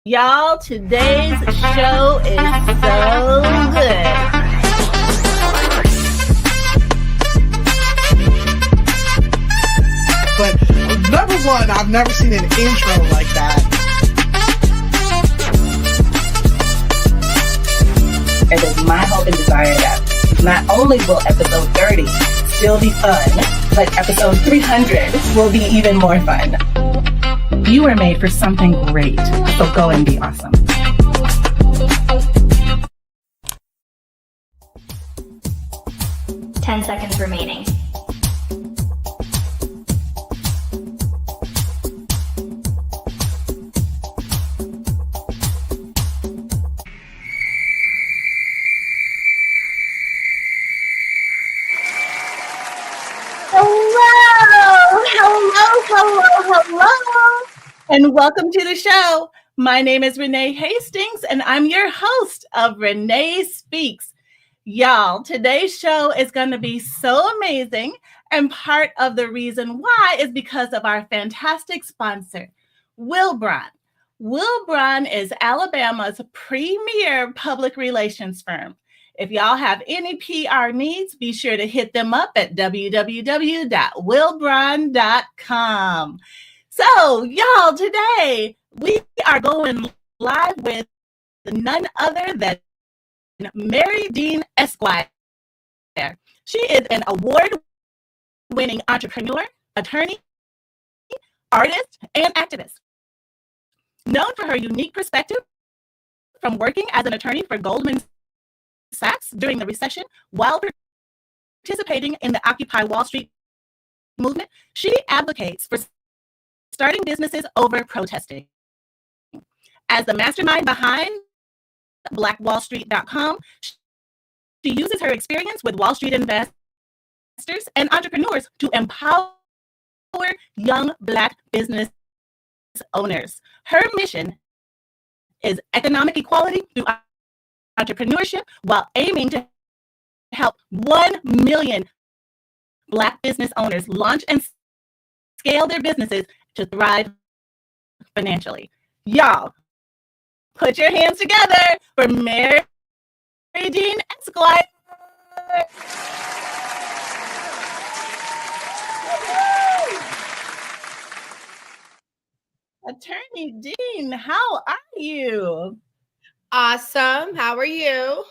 Y'all, today's show is so good. But number one, I've never seen an intro like that. It is my hope and desire that not only will episode 30 still be fun, but episode 300 will be even more fun. You were made for something great, so go and be awesome. Ten seconds remaining. Hello, and welcome to the show. My name is Renee Hastings, and I'm your host of Renee Speaks. Y'all, today's show is going to be so amazing, and part of the reason why is because of our fantastic sponsor, Wilbron. Wilbron is Alabama's premier public relations firm. If y'all have any PR needs, be sure to hit them up at www.wilbron.com. So, y'all, today we are going live with none other than Marye Dean Esquire. She is an award-winning entrepreneur, attorney, artist, and activist. Known for her unique perspective from working as an attorney for Goldman Sachs during the recession while participating in the Occupy Wall Street movement, she advocates for starting businesses over protesting. As the mastermind behind blackwallstreet.com, she uses her experience with Wall Street investors and entrepreneurs to empower young Black business owners. Her mission is economic equality through entrepreneurship while aiming to help 1 million Black business owners launch and scale their businesses to thrive financially. Y'all, put your hands together for Marye Dean Esquire. Attorney Dean, how are you? Awesome. How are you?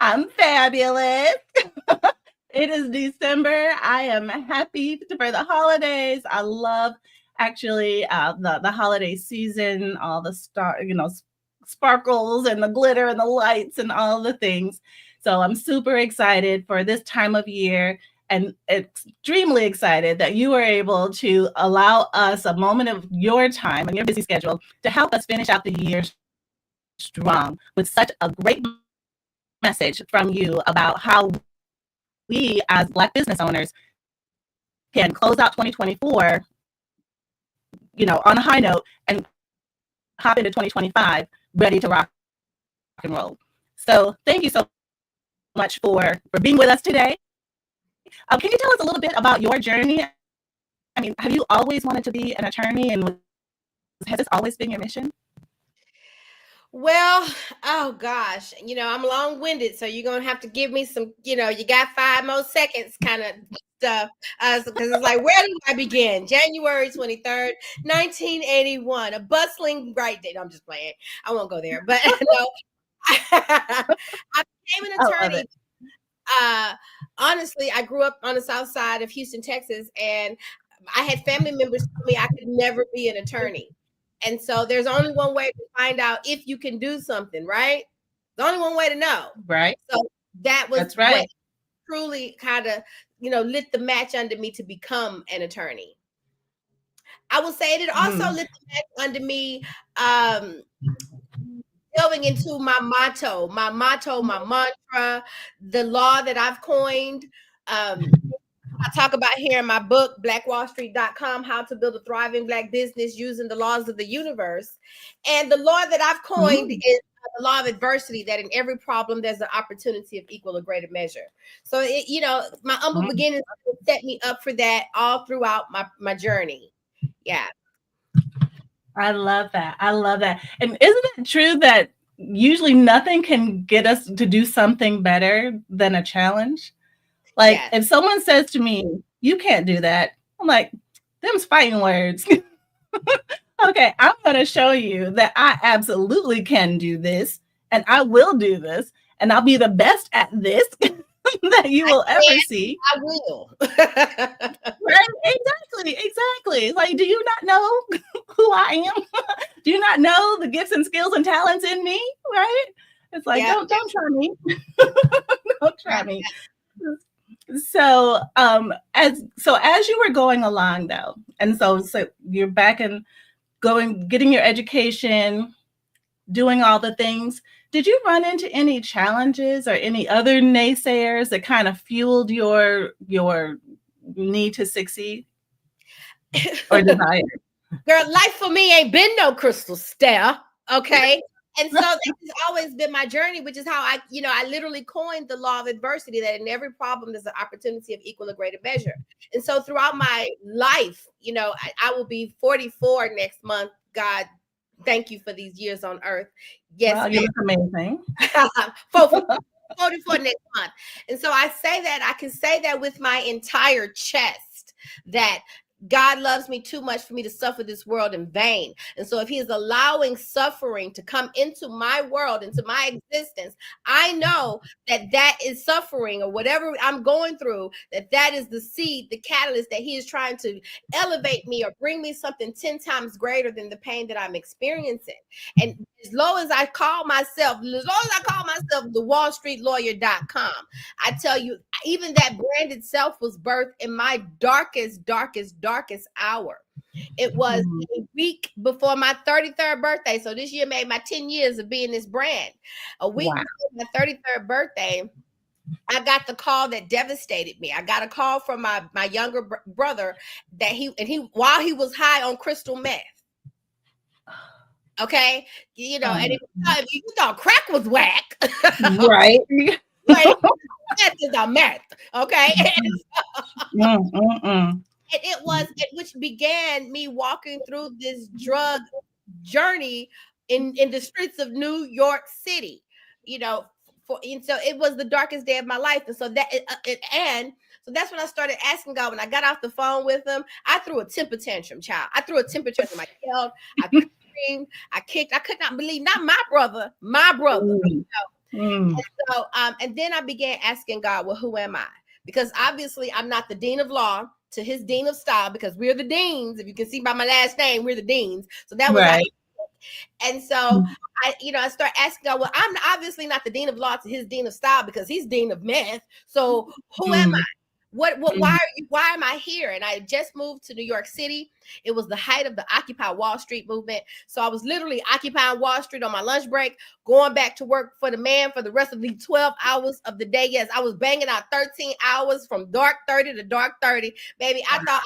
I'm fabulous. It is December. I am happy for the holidays. I love actually the holiday season, all the sparkles and the glitter and the lights and all the things. So I'm super excited for this time of year and extremely excited that you were able to allow us a moment of your time and your busy schedule to help us finish out the year strong with such a great message from you about how we as Black business owners can close out 2024, on a high note and hop into 2025 ready to rock and roll. So thank you so much for being with us today. Can you tell us a little bit about your journey? I mean, have you always wanted to be an attorney, and has this always been your mission? Well, oh gosh, I'm long-winded, so you're gonna have to give me some, you got 5 more seconds kind of stuff. Because it's like, where do I begin? January 23rd, 1981, a bustling bright day. No, I'm just playing. I won't go there. But no, I became an attorney. Honestly, I grew up on the south side of Houston, Texas, and I had family members tell me I could never be an attorney. And so there's only one way to find out if you can do something, right? There's only one way to know. Right. So that's right. What truly kind of, lit the match under me to become an attorney. I will say it also lit the match under me delving into my motto, my mantra, the law that I've coined. I talk about here in my book, blackwallstreet.com, how to build a thriving Black business using the laws of the universe. And the law that I've coined is the law of adversity, that in every problem, there's an opportunity of equal or greater measure. So, my humble beginnings set me up for that all throughout my journey. Yeah. I love that. I love that. And isn't it true that usually nothing can get us to do something better than a challenge? Like Yes. if someone says to me, "You can't do that," I'm like, "Them's fighting words." Okay, I'm going to show you that I absolutely can do this, and I will do this, and I'll be the best at this that you will ever see. I will. Right? Exactly, exactly. Like, do you not know who I am? Do you not know the gifts and skills and talents in me? Right? It's like, Yeah. don't try me. Don't try me. So, as you were going along though, and so you're back and getting your education, doing all the things. Did you run into any challenges or any other naysayers that kind of fueled your need to succeed or desire? Girl, life for me ain't been no crystal stair. Okay. And so this has always been my journey, which is how I literally coined the law of adversity, that in every problem there's an opportunity of equal or greater measure. And so throughout my life, I will be 44 next month. God, thank you for these years on earth. Yes. Wow, you look amazing. 44 next month. And so I can say that with my entire chest, that God loves me too much for me to suffer this world in vain. And so if he is allowing suffering to come into my world, into my existence, I know that is suffering, or whatever I'm going through, that is the seed, the catalyst that he is trying to elevate me or bring me something 10 times greater than the pain that I'm experiencing. And as low as I call myself the wallstreetlawyer.com, I tell you, even that brand itself was birthed in my darkest hour. It was a week before my 33rd birthday. So this year made my 10 years of being this brand. A week before my 33rd birthday, I got the call that devastated me. I got a call from my younger brother that while he was high on crystal meth. Okay, and if you thought crack was whack, right? Like, that is a meth. Okay. And which began me walking through this drug journey in the streets of New York City, and so it was the darkest day of my life. And so so that's when I started asking God. When I got off the phone with him, I threw a temper tantrum, child. I threw a temper tantrum. I yelled, I screamed, I kicked. I could not believe, not my brother. And so, and then I began asking God, well, who am I? Because obviously I'm not the dean of law to his dean of style, because we're the deans. If you can see by my last name, we're the deans. So that was right. And so I start asking God, well, I'm obviously not the dean of law to his dean of style, because he's dean of meth. So who am I? Why am I here? And I just moved to New York City. It was the height of the Occupy Wall Street movement. So I was literally occupying Wall Street on my lunch break, going back to work for the man for the rest of the 12 hours of the day. Yes, I was banging out 13 hours from dark 30 to dark 30. Baby, I thought,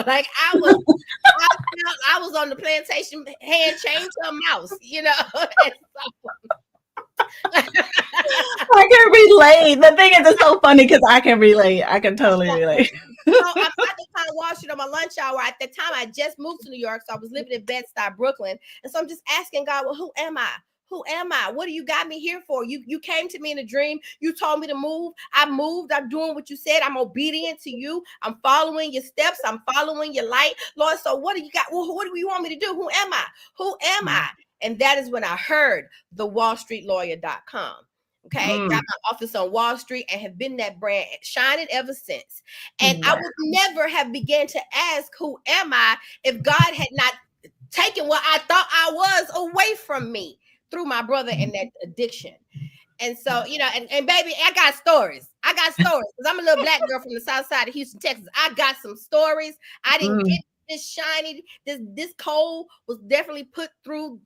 like I was on the plantation, hand chained to a mouse, I can relate. The thing is, it's so funny because I can relate. I can totally relate. So I occupying Wall Street on my lunch hour. At the time, I just moved to New York, so I was living in Bed-Stuy, Brooklyn. And so I'm just asking God, well, who am I? Who am I? What do you got me here for? You came to me in a dream. You told me to move. I moved. I'm doing what you said. I'm obedient to you. I'm following your steps. I'm following your light. Lord, so what do you got? Well, what do you want me to do? Who am I? Who am I? And that is when I heard the wallstreetlawyer.com. Okay, got my office on Wall Street and have been that brand shining ever since. And I would never have began to ask, who am I, if God had not taken what I thought I was away from me through my brother and that addiction. And so, and baby, I got stories. Because I'm a little black girl from the south side of Houston, Texas. I got some stories. I didn't get this shiny, this coal was definitely put through,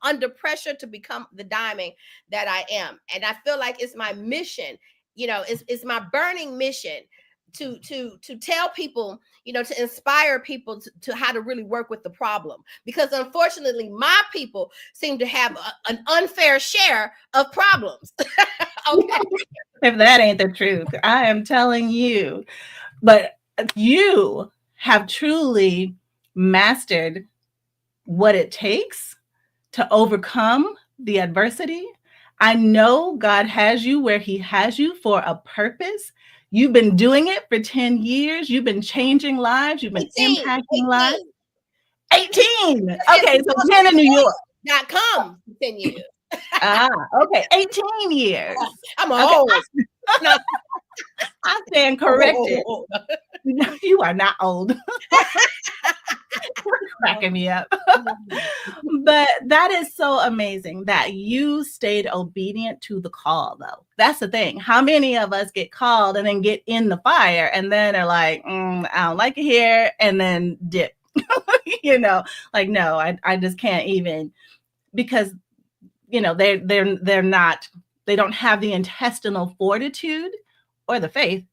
under pressure to become the diamond that I am. And I feel like it's my mission, it's my burning mission to tell people, to inspire people to how to really work with the problem. Because unfortunately, my people seem to have an unfair share of problems. Okay. If that ain't the truth, I am telling you. But you have truly mastered what it takes to overcome the adversity. I know God has you where he has you for a purpose. You've been doing it for 10 years. You've been changing lives. You've been 18, impacting lives. 18. 18. Okay, so 10 in New York. .com 10 years. Okay, 18 years. I'm old. No. I stand corrected. You are not old. Cracking me up. But that is so amazing that you stayed obedient to the call, though. That's the thing. How many of us get called and then get in the fire and then are like, I don't like it here, and then dip? Like, no, I just can't even, because they're not, they don't have the intestinal fortitude or the faith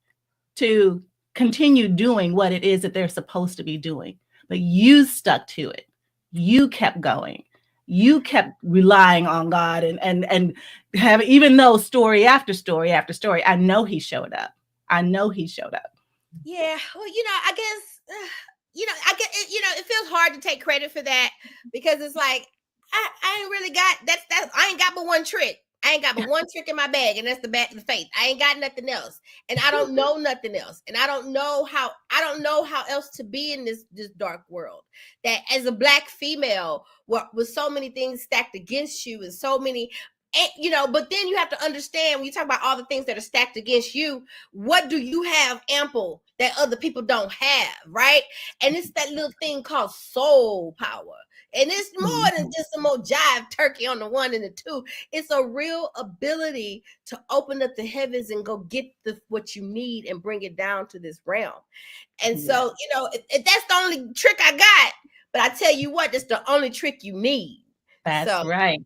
to continue doing what it is that they're supposed to be doing. But you stuck to it. You kept going. You kept relying on God and have, even though story after story after story, I know he showed up. Yeah. Well, I guess, it feels hard to take credit for that, because it's like, I ain't really got I ain't got but one trick. I ain't got but one trick in my bag, and that's the faith. I ain't got nothing else, and I don't know nothing else, and I don't know how else to be in this dark world. That as a Black female, with so many things stacked against you, and so many, but then you have to understand, when you talk about all the things that are stacked against you, what do you have ample that other people don't have, right? And it's that little thing called soul power. And it's more than just some old jive turkey on the 1 and the 2. It's a real ability to open up the heavens and go get what you need and bring it down to this realm. And so, if that's the only trick I got, but I tell you what, that's the only trick you need. That's right.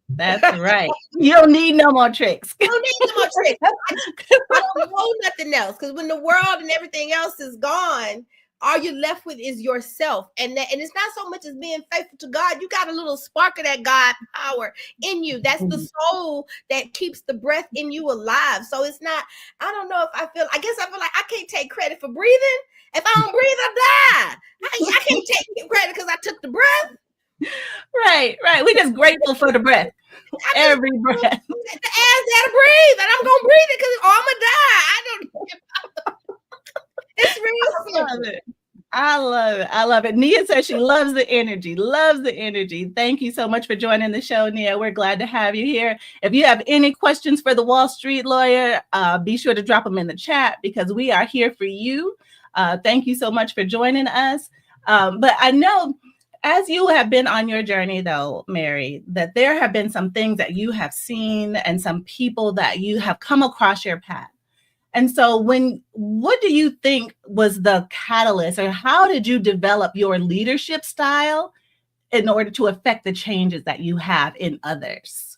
You don't need no more tricks. You don't need no more tricks. I don't know nothing else, because when the world and everything else is gone, all you're left with is yourself. And it's not so much as being faithful to God. You got a little spark of that God power in you. That's the soul that keeps the breath in you alive. So it's not, I feel like I can't take credit for breathing. If I don't breathe, I die. I can't take credit because I took the breath. Right. We're just grateful for the breath. Every breath. The ass gotta breathe, and I'm gonna breathe it because I'm gonna die. I don't. It's real simple. I love it. Nia says she loves the energy. Thank you so much for joining the show, Nia. We're glad to have you here. If you have any questions for the Wall Street Lawyer, be sure to drop them in the chat, because we are here for you. Thank you so much for joining us. But I know, as you have been on your journey, though, Marye, that there have been some things that you have seen and some people that you have come across your path. And so what do you think was the catalyst, or how did you develop your leadership style in order to affect the changes that you have in others?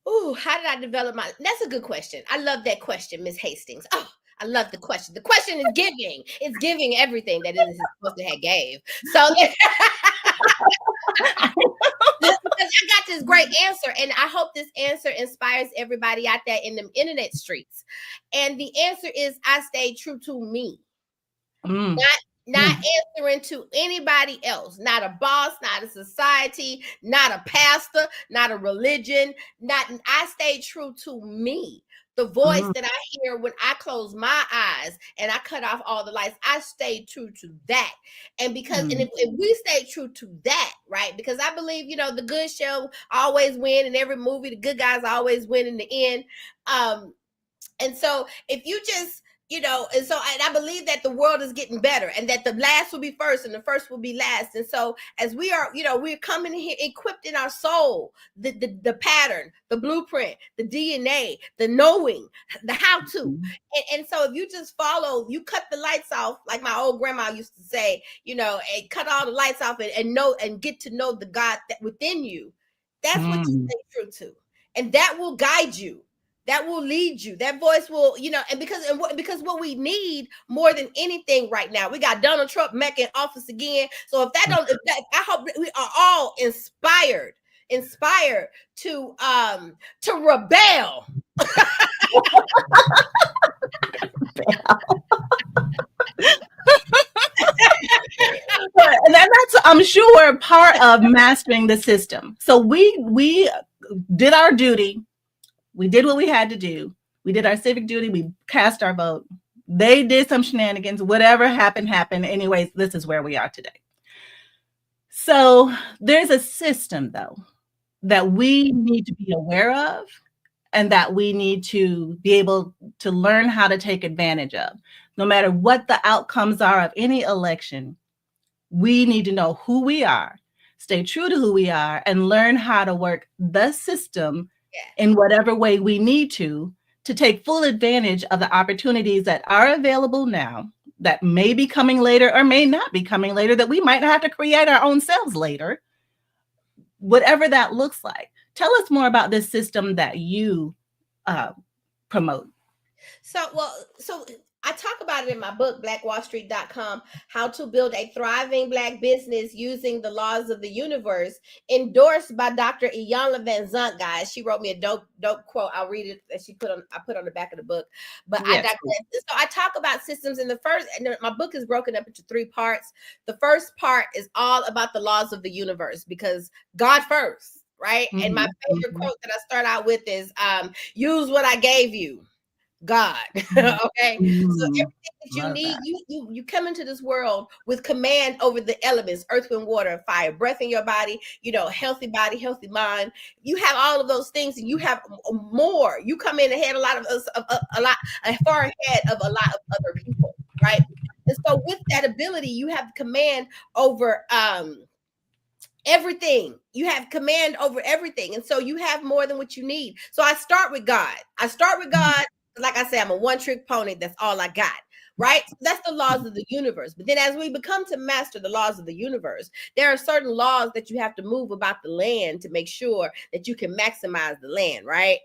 Ooh, how did I develop that's a good question. I love that question, Ms. Hastings. Oh, I love the question. The question is giving. It's giving everything that it is supposed to have gave. So because I got this great answer, and I hope this answer inspires everybody out there in the internet streets. And the answer is, I stay true to me. Not answering to anybody else, not a boss, not a society, not a pastor, not a religion. I stay true to me. The voice that I hear when I close my eyes and I cut off all the lights, I stay true to that. And because, and if we stay true to that, right? Because I believe, the good show always win. In every movie, the good guys always win in the end. And so if you just, and I believe that the world is getting better, and that the last will be first and the first will be last. And so as we are, we're coming here equipped in our soul, the pattern, the blueprint, the DNA, the knowing, the how to. And so if you just follow, you cut the lights off, like my old grandma used to say, and cut all the lights off and know and get to know the God that within you. That's what you stay true to. And that will guide you. That will lead you. That voice will, and because what we need more than anything right now, we got Donald Trump back in office again. So I hope we are all inspired to rebel. And that's, I'm sure, part of mastering the system. So we did our duty. We did what we had to do. We did our civic duty. We cast our vote. They did some shenanigans. Whatever happened, happened. Anyways, this is where we are today. So there's a system, though, that we need to be aware of and that we need to be able to learn how to take advantage of. No matter what the outcomes are of any election, we need to know who we are, stay true to who we are, and learn how to work the system in whatever way we need to take full advantage of the opportunities that are available now, that may be coming later or may not be coming later, that we might have to create our own selves later, whatever that looks like. Tell us more about this system that you promote. So I talk about it in my book, blackwallstreet.com, how to build a thriving Black business using the laws of the universe, endorsed by Dr. Iyanla Van Zant, guys. She wrote me a dope quote. I'll read it that I put on the back of the book. But yes. So I talk about systems in the first, and my book is broken up into 3 parts. The first part is all about the laws of the universe, because God first, right? Mm-hmm. And my favorite quote that I start out with is, use what I gave you. God. Okay. So everything that you need, you come into this world with command over the elements, earth, wind, water, fire, breath in your body, healthy body, healthy mind. You have all of those things, and you have more. You come in ahead far ahead of a lot of other people, right? And so with that ability, you have command over everything. You have command over everything. And so you have more than what you need. So I start with God. Like I say, I'm a one-trick pony. That's all I got, right? So that's the laws of the universe. But then as we become to master the laws of the universe, there are certain laws that you have to move about the land to make sure that you can maximize the land, right?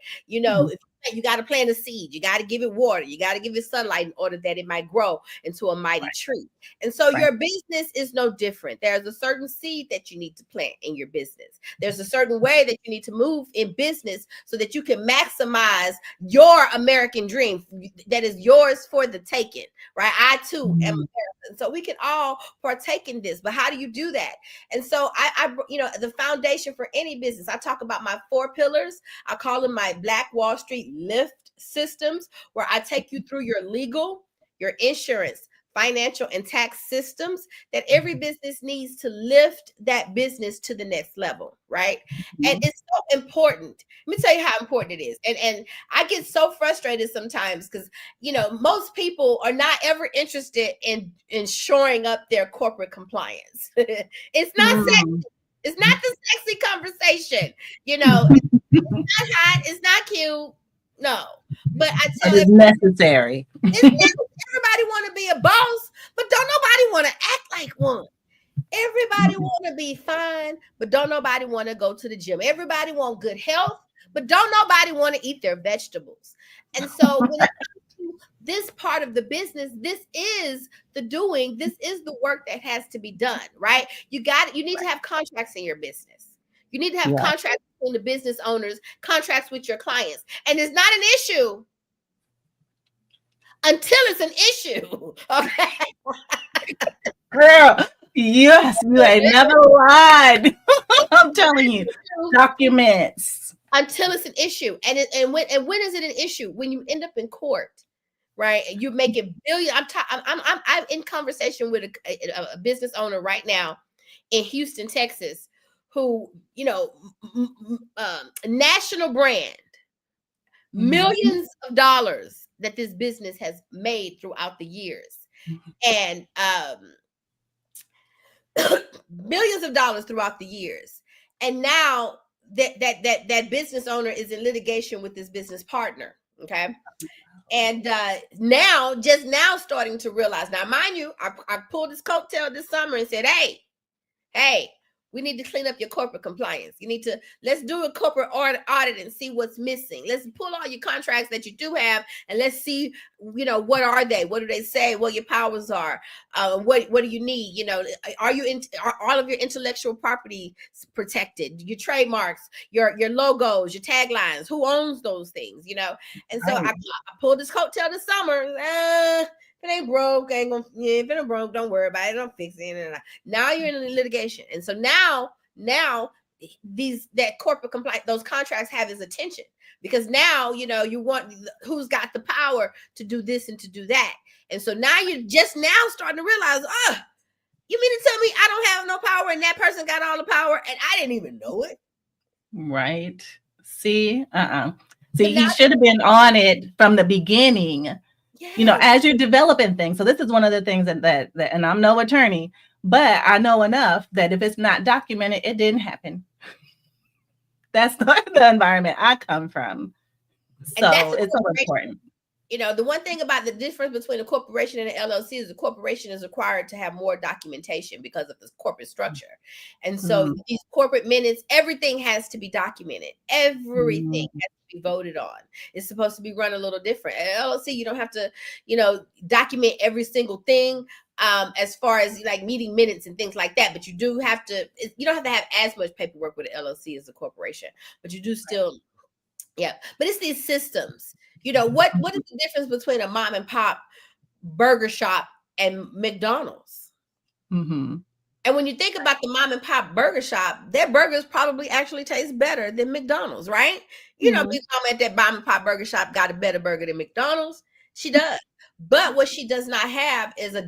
If you got to plant a seed, you got to give it water, you got to give it sunlight in order that it might grow into a mighty tree. And so your business is no different. There's a certain seed that you need to plant in your business. There's a certain way that you need to move in business so that you can maximize your American dream that is yours for the taking, right? I too am American. So we can all partake in this, but how do you do that? And so I the foundation for any business, I talk about my 4 pillars. I call them my Black Wall Street lift systems, where I take you through your legal, your insurance, financial, and tax systems that every business needs to lift that business to the next level, right? And it's so important. Let me tell you how important it is. And I get so frustrated sometimes because, most people are not ever interested in shoring up their corporate compliance. It's not sexy. It's not the sexy conversation. It's not hot. It's not cute. No, but I tell you, it's necessary. Everybody want to be a boss, but don't nobody want to act like one. Everybody want to be fine, but don't nobody want to go to the gym. Everybody want good health, but don't nobody want to eat their vegetables. And so when it comes to this part of the business, this is the doing. This is the work that has to be done, right? You need to have contracts in your business. You need to have contracts between the business owners, contracts with your clients. And it's not an issue until it's an issue. Okay. Girl, yes, you ain't never lied. I'm telling you, documents. Until it's an issue. And when is it an issue? When you end up in court, right? And you're making billions. I'm in conversation with a business owner right now in Houston, Texas, who, national brand, millions of dollars that this business has made throughout the years, and billions of dollars throughout the years. And now that business owner is in litigation with this business partner. Okay. And just now starting to realize, now, mind you, I pulled this coattail this summer and said, hey, we need to clean up your corporate compliance. Let's do a corporate audit and see what's missing. Let's pull all your contracts that you do have and let's see, what are they? What do they say? What your powers are? What do you need? Are all of your intellectual property protected? Your trademarks, your logos, your taglines, who owns those things, And so I pulled this coattail this summer. If it ain't broke, ain't gonna. Yeah, if it ain't broke, don't worry about it. Don't fix it. Now you're in litigation, and so now that corporate compliance, those contracts have his attention, because now you want who's got the power to do this and to do that, and so now you're just now starting to realize, you mean to tell me I don't have no power and that person got all the power and I didn't even know it? Right. See, See, he should have been on it from the beginning. Yes. As you're developing things. So this is one of the things that and I'm no attorney, but I know enough that if it's not documented, it didn't happen. That's the environment I come from. So it's so important. The one thing about the difference between a corporation and an LLC is the corporation is required to have more documentation because of the corporate structure. And so these corporate minutes, everything has to be documented. Everything has to be voted on. It's supposed to be run a little different. At LLC, you don't have to, document every single thing as far as like meeting minutes and things like that. But you do have to, you don't have to have as much paperwork with an LLC as a corporation, but you do still, yeah. But it's these systems. What is the difference between a mom and pop burger shop and McDonald's? Mm-hmm. And when you think about the mom and pop burger shop, their burgers probably actually taste better than McDonald's, right? Big Mama at that mom and pop burger shop got a better burger than McDonald's. She does. But what she does not have is a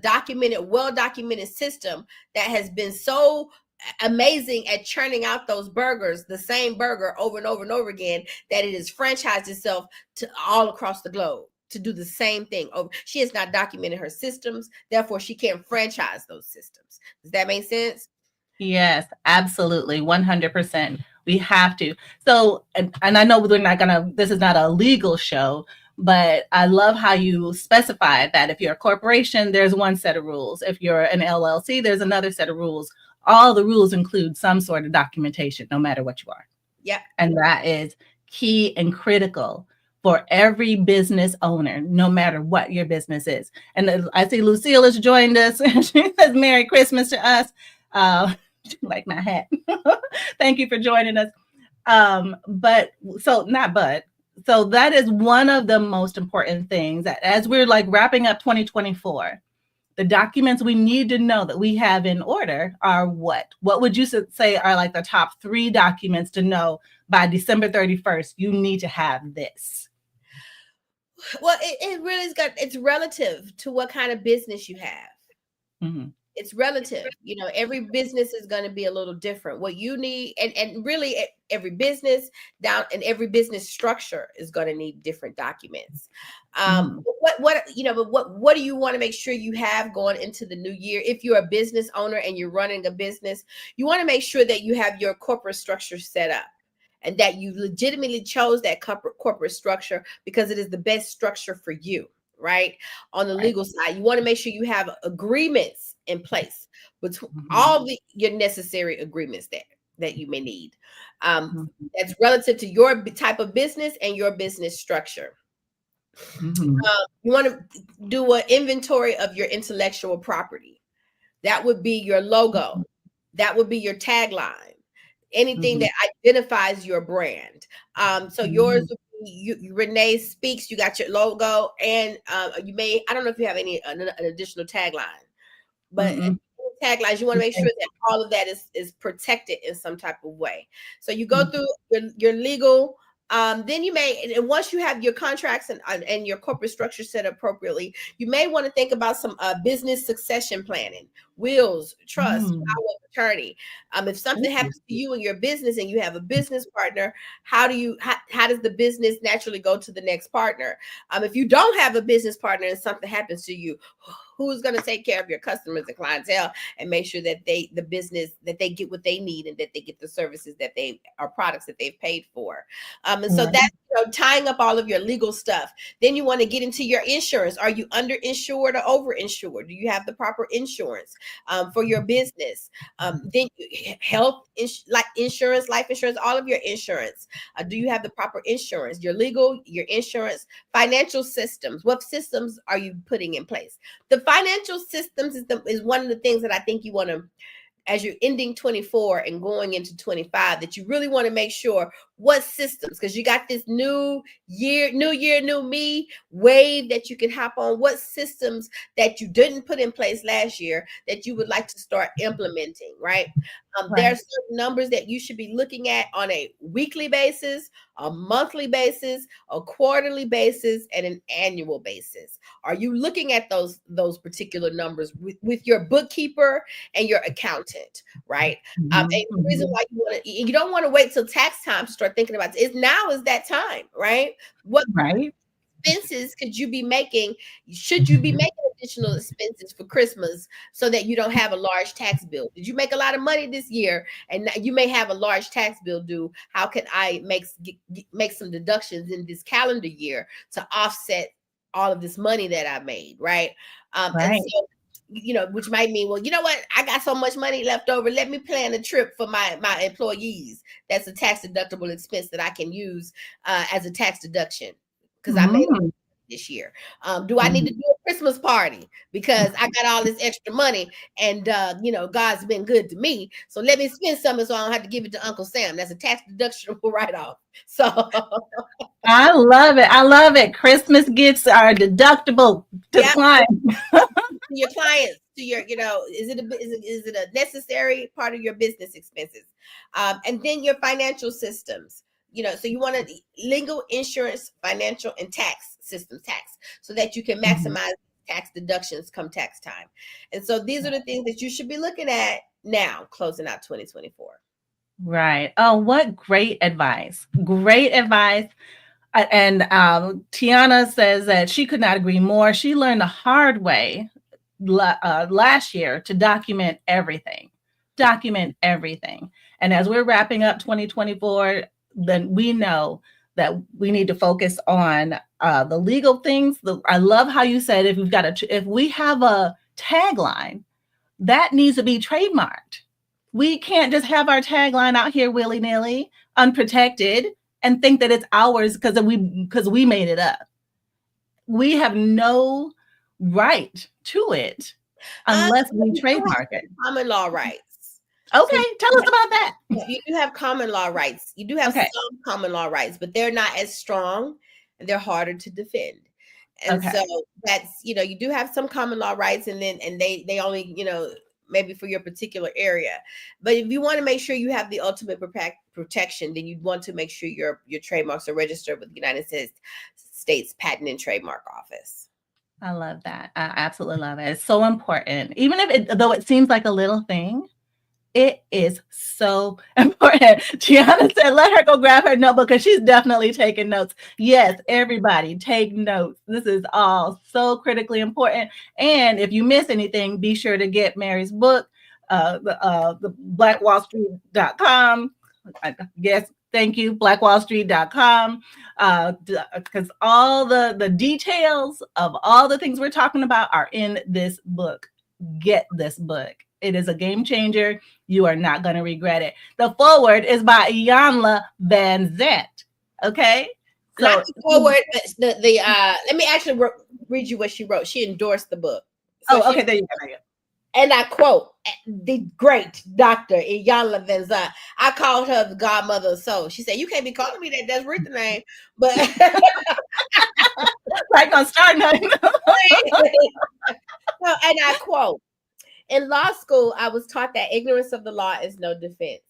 well-documented system that has been so amazing at churning out those burgers, the same burger over and over and over again, that it has franchised itself to all across the globe to do the same thing. She has not documented her systems, therefore she can't franchise those systems. Does that make sense? Yes, absolutely. 100%. We have to. So, and I know this is not a legal show, but I love how you specified that if you're a corporation, there's one set of rules. If you're an LLC, there's another set of rules. All the rules include some sort of documentation, no matter what you are. Yeah. And that is key and critical for every business owner, no matter what your business is. And I see Lucille has joined us. She says, Merry Christmas to us. Like my hat. Thank you for joining us. So that is one of the most important things that as we're like wrapping up 2024, the documents we need to know that we have in order are what? What would you say are like the top 3 documents to know by December 31st? You need to have this. Well, it really it's relative to what kind of business you have. Mm-hmm. It's relative. Every business is going to be a little different. What you need, and really every business and every business structure is going to need different documents. What do you want to make sure you have going into the new year? If you're a business owner and you're running a business, you want to make sure that you have your corporate structure set up and that you legitimately chose that corporate structure because it is the best structure for you. Right? On the legal side, you want to make sure you have agreements in place between all your necessary agreements that you may need. That's relative to your type of business and your business structure. You want to do an inventory of your intellectual property. That would be your logo. That would be your tagline. Anything that identifies your brand. So yours would be Renee Speaks. You got your logo, and you may, I don't know if you have an additional tagline, but taglines, you want to make sure that all of that is protected in some type of way. So you go through your legal. Then you may, and once you have your contracts and your corporate structure set appropriately, you may want to think about some business succession planning, wills, trust, power of attorney. If something happens to you in your business and you have a business partner, how does the business naturally go to the next partner? If you don't have a business partner and something happens to you, who's going to take care of your customers and clientele and make sure that they get what they need and that they get the services that products that they've paid for. And so that's tying up all of your legal stuff. Then you want to get into your insurance. Are you underinsured or overinsured? Do you have the proper insurance for your business? Then health, like insurance, life insurance, all of your insurance. Do you have the proper insurance? Your legal, your insurance, financial systems. What systems are you putting in place? The financial systems is one of the things that I think you want to as you're ending 24 and going into 25, that you really want to make sure what systems, because you got this new year, new me wave that you can hop on. What systems that you didn't put in place last year that you would like to start implementing, right? There are certain numbers that you should be looking at on a weekly basis, a monthly basis, a quarterly basis, and an annual basis. Are you looking at those particular numbers with your bookkeeper and your accountant, right? And the reason why you don't want to wait till tax time to start thinking about it is now is that time, right? What expenses could you be making? Should you be making additional expenses for Christmas so that you don't have a large tax bill? Did you make a lot of money this year and you may have a large tax bill due? How can I make some deductions in this calendar year to offset all of this money that I made, right? And so, which might mean, well, you know what? I got so much money left over. Let me plan a trip for my employees. That's a tax deductible expense that I can use as a tax deduction because I made it this year. Do I need to do a Christmas party because I got all this extra money and God's been good to me, so let me spend some so I don't have to give it to Uncle Sam. That's a tax deductible write-off. So I love it. Christmas gifts are deductible to clients. To your clients, to your, is it a necessary part of your business expenses? And then your financial systems. So you want to legal, insurance, financial, and tax so that you can maximize tax deductions come tax time. And so these are the things that you should be looking at now, closing out 2024. Right. Oh, what great advice. Great advice. And Tiana says that she could not agree more. She learned the hard way last year to document everything. And as we're wrapping up 2024, then we know that we need to focus on the legal things. I love how you said if we have a tagline, that needs to be trademarked. We can't just have our tagline out here willy-nilly, unprotected, and think that it's ours because we made it up. We have no right to it unless we trademark it. Common law rights. Okay, tell us about that. You do have common law rights. You do have some common law rights, but they're not as strong and they're harder to defend. And so that's, you do have some common law rights and they only, maybe for your particular area. But if you want to make sure you have the ultimate protection, then you'd want to make sure your trademarks are registered with the United States Patent and Trademark Office. I love that. I absolutely love it. It's so important. Even though it seems like a little thing, it is so important. Gianna said, let her go grab her notebook because she's definitely taking notes. Yes, everybody take notes. This is all so critically important. And if you miss anything, be sure to get Mary's book, the blackwallstreet.com. I guess, thank you, blackwallstreet.com. Because all the details of all the things we're talking about are in this book. Get this book. It is a game changer. You are not going to regret it. The foreword is by Iyanla Van Zant. Okay? So not the foreword, but let me actually read you what she wrote. She endorsed the book. So okay. There you go. And I quote, the great Dr. Iyanla Van Zant. I called her the godmother of soul. She said, you can't be calling me that. That's Rita's name. But like on start nothing. No, and I quote, in law school, I was taught that ignorance of the law is no defense.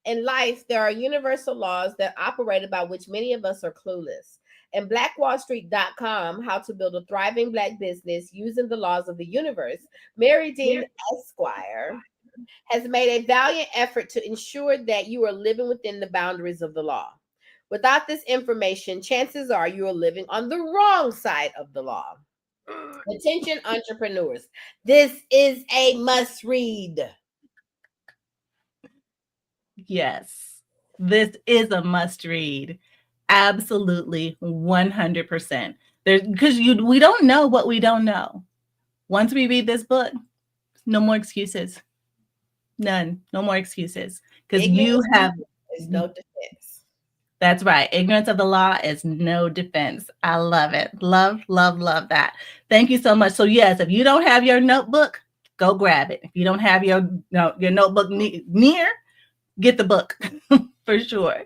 In life, there are universal laws that operate about which many of us are clueless. In blackwallstreet.com, How to Build a Thriving Black Business Using the Laws of the Universe, Marye Dean, Esquire, has made a valiant effort to ensure that you are living within the boundaries of the law. Without this information, chances are you are living on the wrong side of the law. Attention, entrepreneurs. This is a must read. Yes, this is a must read. Absolutely, 100%. Because we don't know what we don't know. Once we read this book, no more excuses. None. No more excuses. Because you have no defense. That's right. Ignorance of the law is no defense. I love it. Love, love, love that. Thank you so much. So yes, if you don't have your notebook, go grab it. If you don't have your notebook near, get the book for sure.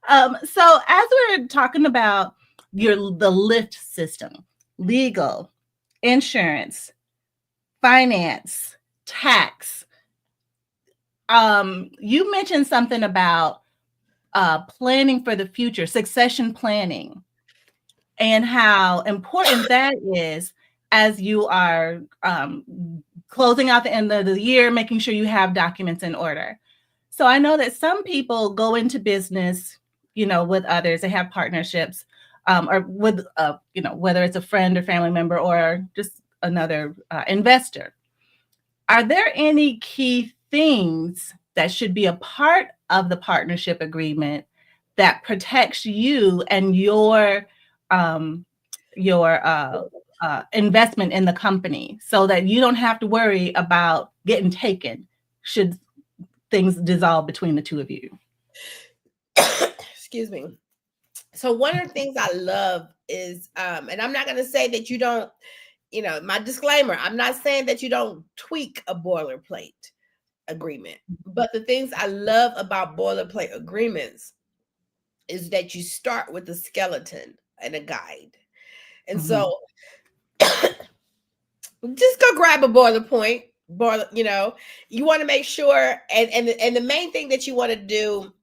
So as we're talking about the lift system, legal, insurance, finance, tax, you mentioned something about planning for the future, succession planning, and how important that is as you are closing out the end of the year, making sure you have documents in order. So I know that some people go into business, with others, they have partnerships, or with, whether it's a friend or family member or just another investor. Are there any key things that should be a part of the partnership agreement that protects you and your investment in the company, so that you don't have to worry about getting taken should things dissolve between the two of you? Excuse me. So one of the things I love is, and I'm not going to say that you don't, my disclaimer, I'm not saying that you don't tweak a boilerplate agreement, but the things I love about boilerplate agreements is that you start with a skeleton and a guide. And so just go grab a boilerplate. You want to make sure, and the main thing that you want to do,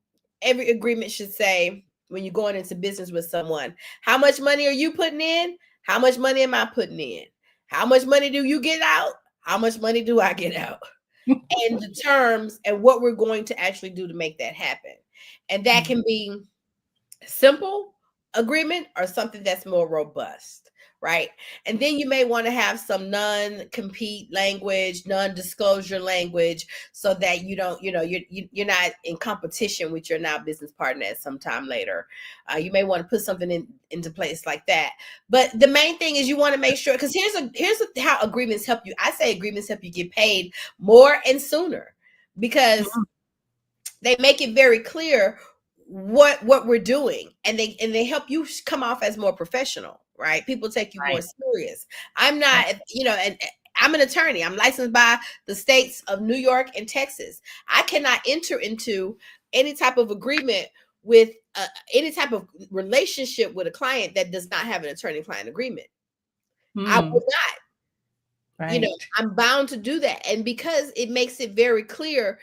every agreement should say, when you're going into business with someone, how much money are you putting in? How much money am I putting in? How much money do you get out? How much money do I get out? And the terms and what we're going to actually do to make that happen. And that can be simple agreement or something that's more robust, right? And then you may want to have some non-compete language, non-disclosure language, so that you don't, you're not in competition with your now business partner at some time later. You may want to put something into place like that. But the main thing is you want to make sure, because here's how agreements help you. I say agreements help you get paid more and sooner, because they make it very clear what we're doing, and they help you come off as more professional, right? People take you more serious. I'm not, and I'm an attorney. I'm licensed by the states of New York and Texas. I cannot enter into any type of agreement with any type of relationship with a client that does not have an attorney-client agreement. I will not. Right. I'm bound to do that, and because it makes it very clear,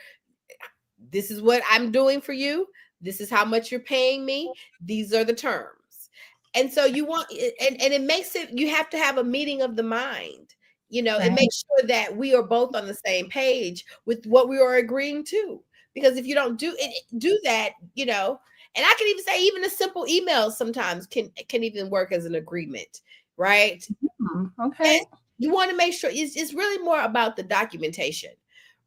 this is what I'm doing for you. This is how much you're paying me. These are the terms. And so you want, and it makes it, you have to have a meeting of the mind. It makes sure that we are both on the same page with what we are agreeing to. Because if you don't do that, and I can even say, even a simple email sometimes can even work as an agreement, right? Okay. And you want to make sure it's really more about the documentation,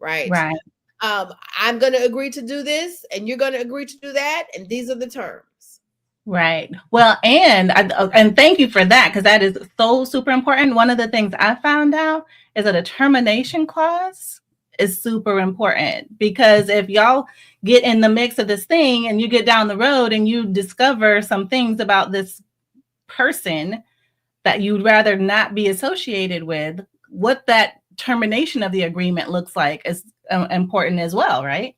right? Right. I'm going to agree to do this, and you're going to agree to do that, and these are the terms. Right. Well, and thank you for that, because that is so super important. One of the things I found out is that a termination clause is super important, because if y'all get in the mix of this thing and you get down the road and you discover some things about this person that you'd rather not be associated with, what that termination of the agreement looks like is important as well, right?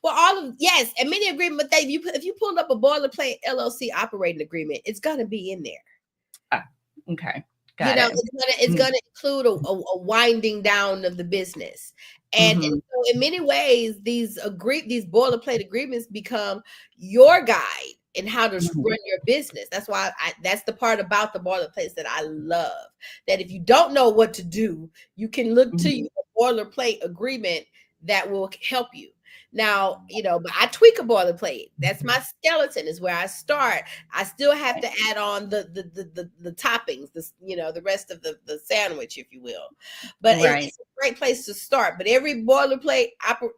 Well, yes, and many agreements, but if you pull up a boilerplate LLC operating agreement, it's going to be in there. Okay, got it. It's going to include a winding down of the business, and so in many ways, these boilerplate agreements become your guide in how to run your business. That's why that's the part about the boilerplates that I love. That if you don't know what to do, you can look to a boilerplate agreement that will help you. Now, but I tweak a boilerplate. That's my skeleton, is where I start. I still have to add on the toppings, the rest of the sandwich, if you will. But it's a great place to start. But every boilerplate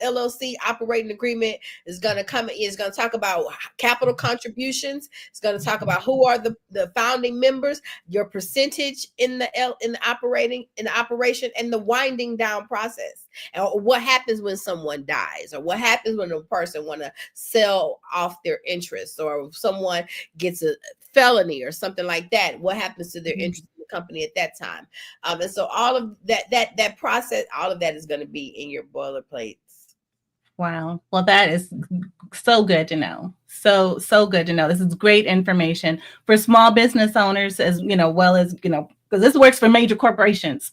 LLC operating agreement is going to talk about capital contributions. It's going to talk about who are the founding members, your percentage in the operation, and the winding down process. And what happens when someone dies, or what happens when a person want to sell off their interests, or if someone gets felony or something like that, what happens to their interest in the company at that time? And so all of that process, all of that is going to be in your boilerplates. Wow. Well, that is so good to know. So good to know. This is great information for small business owners as, well as, because this works for major corporations.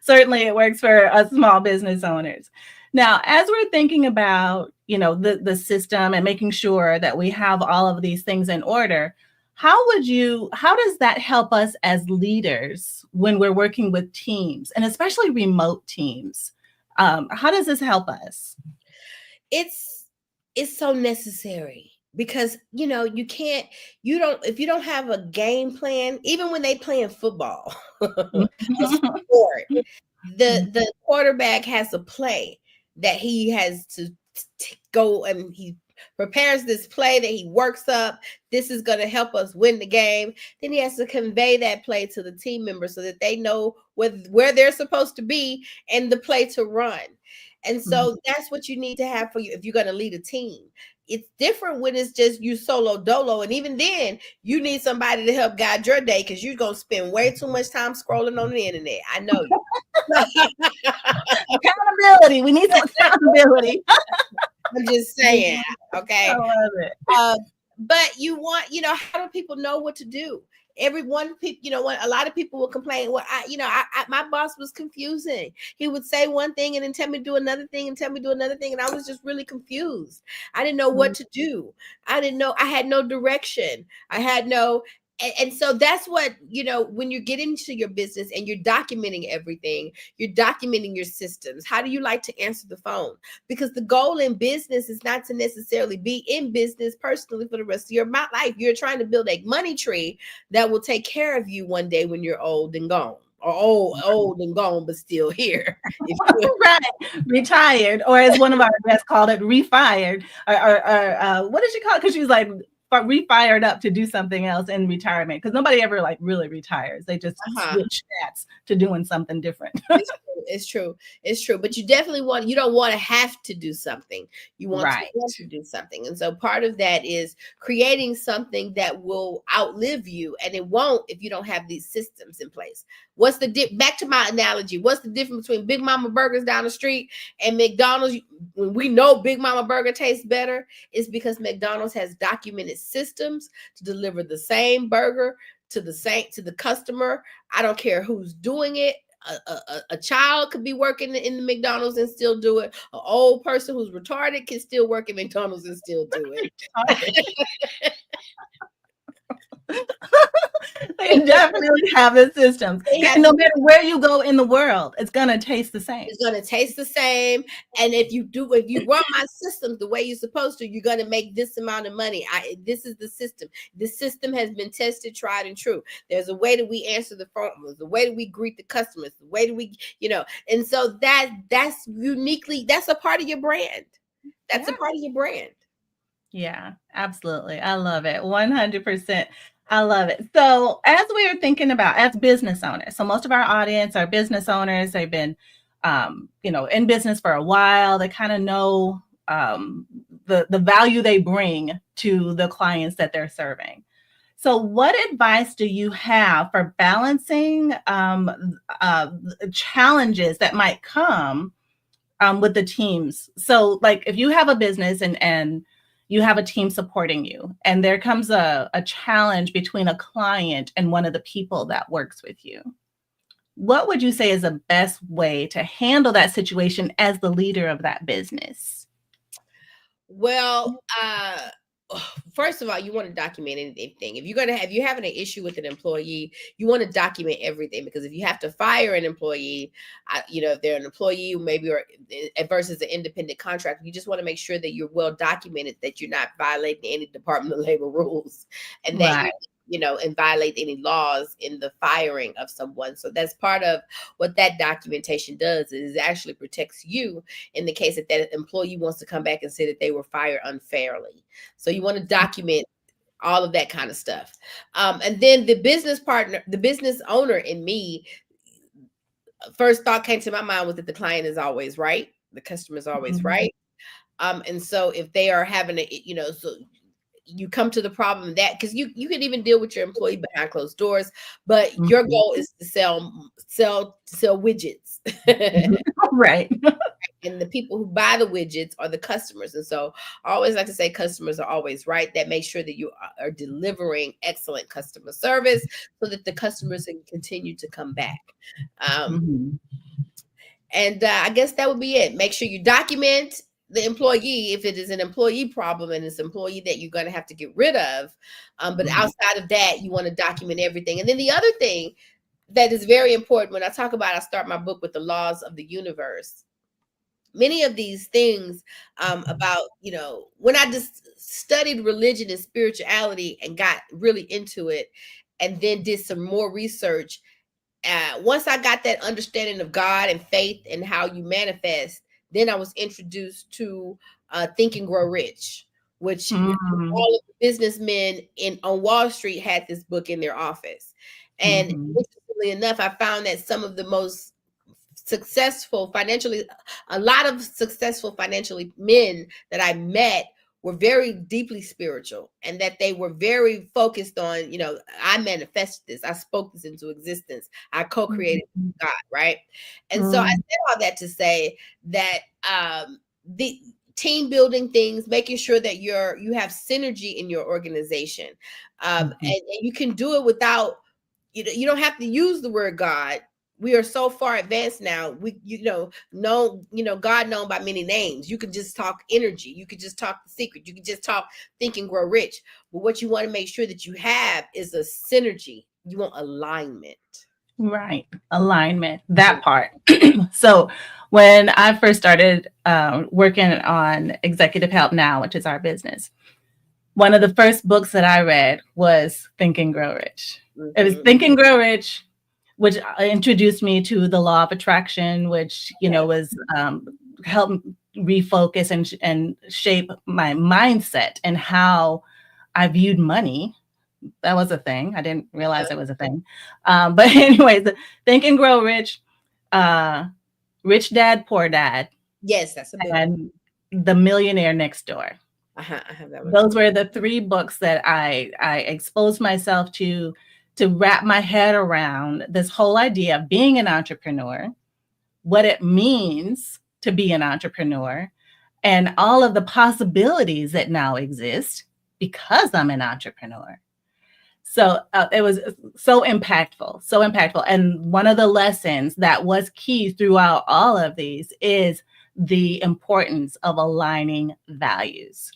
Certainly it works for us small business owners. Now, as we're thinking about, the system and making sure that we have all of these things in order, how does that help us as leaders when we're working with teams, and especially remote teams? How does this help us? It's so necessary because if you don't have a game plan, even when they playing football, a sport, the quarterback has a play that he has to go, and he prepares this play that he works up. This is going to help us win the game. Then he has to convey that play to the team members so that they know where they're supposed to be and the play to run. And so that's what you need to have for you if you're going to lead a team. It's different when it's just you solo dolo. And even then, you need somebody to help guide your day because you're going to spend way too much time scrolling on the internet. I know you. Accountability. We need some accountability. I'm just saying. Okay. I love it. But how do people know what to do? A lot of people will complain. Well, my boss was confusing. He would say one thing and then tell me to do another thing and tell me to do another thing. And I was just really confused. I didn't know what to do. I didn't know. I had no direction. I had no. And so that's what, when you get into your business and you're documenting everything, you're documenting your systems. How do you like to answer the phone? Because the goal in business is not to necessarily be in business personally for the rest of your life. You're trying to build a money tree that will take care of you one day when you're old and gone. Or old and gone, but still here. Right. Retired, or as one of our guests called it, refired. Or what did she call it? Because she was like, refired up to do something else in retirement, because nobody ever really retires. They just switch hats to doing something different. It's true. But you don't want to have to do something. You want to do something. And so part of that is creating something that will outlive you, and it won't if you don't have these systems in place. Back to my analogy, what's the difference between Big Mama Burgers down the street and McDonald's? When we know Big Mama Burger tastes better, it's because McDonald's has documented systems to deliver the same burger to the customer. I don't care who's doing it. A child could be working in the McDonald's and still do it. An old person who's retarded can still work at McDonald's and still do it. They definitely have the systems. No matter where you go in the world, it's gonna taste the same. It's gonna taste the same. And if you run my systems the way you're supposed to, you're gonna make this amount of money. This is the system. This system has been tested, tried, and true. There's a way that we answer the phone. There's a way that we greet the customers. The way that we, and so that's a part of your brand. That's a part of your brand. Yeah, absolutely. I love it. 100%. I love it. So as we are thinking about as business owners, so most of our audience are business owners. They've been, in business for a while. They kind of know the value they bring to the clients that they're serving. So what advice do you have for balancing challenges that might come with the teams? So like if you have a business and you have a team supporting you, and there comes a challenge between a client and one of the people that works with you, what would you say is the best way to handle that situation as the leader of that business? Well, first of all, you want to document anything. If you're having an issue with an employee, you want to document everything, because if you have to fire an employee, if they're an employee maybe or versus an independent contractor, you just want to make sure that you're well documented, that you're not violating any Department of Labor rules, and that and violate any laws in the firing of someone. So that's part of what that documentation does, is it actually protects you in the case that employee wants to come back and say that they were fired unfairly. So you want to document all of that kind of stuff. And then the business owner in me, first thought came to my mind was that the client is always right. The customer is always right. And so if they are having you come to the problem that because you can even deal with your employee behind closed doors, but your goal is to sell widgets. Right. And the people who buy the widgets are the customers. And so I always like to say customers are always right. That makes sure that you are delivering excellent customer service so that the customers can continue to come back. And I guess that would be it. Make sure you document the employee if it is an employee problem and it's an employee that you're going to have to get rid of. But outside of that, you want to document everything. And then the other thing that is very important when I talk about, I start my book with the laws of the universe. Many of these things about, when I just studied religion and spirituality and got really into it and then did some more research, once I got that understanding of God and faith and how you manifest, then I was introduced to Think and Grow Rich, which all of the businessmen on Wall Street had this book in their office. And interestingly enough, I found that some of the most successful financially, a lot of successful financially men that I met were very deeply spiritual, and that they were very focused on, I manifested this, I spoke this into existence, I co-created God, right? And so I said all that to say that the team building things, making sure that you have synergy in your organization, and you can do it without, you don't have to use the word God. We are so far advanced now. God known by many names. You could just talk energy. You could just talk the secret. You could just talk Think and Grow Rich. But what you want to make sure that you have is a synergy. You want alignment. Right. Alignment. That part. So when I first started working on Executive Help Now, which is our business, one of the first books that I read was Think and Grow Rich. It was Think and Grow Rich, which introduced me to the law of attraction, which, was helped refocus and shape my mindset and how I viewed money. That was a thing. I didn't realize it was a thing. But anyways, Think and Grow Rich, Rich Dad, Poor Dad. Yes, that's a book. And The Millionaire Next Door. I have that one. Those were the three books that I exposed myself to wrap my head around this whole idea of being an entrepreneur, what it means to be an entrepreneur, and all of the possibilities that now exist because I'm an entrepreneur. So it was so impactful. And one of the lessons that was key throughout all of these is the importance of aligning values,